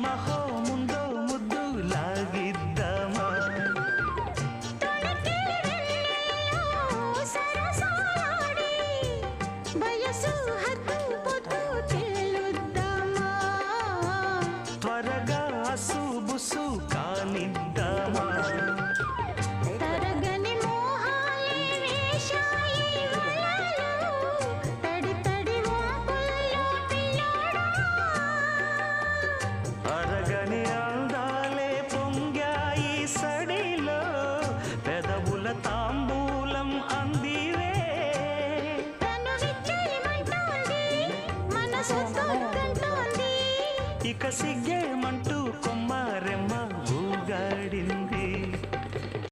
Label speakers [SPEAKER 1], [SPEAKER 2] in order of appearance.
[SPEAKER 1] యమహో ముందో ముద్దు లాగిద్దామా త్వరగా అసుబుసు కానిద్దామా అరగని అందాలే పొంగాయి సడిలో పెదవుల తాంబూలం అందివే ఇక సిగ్గే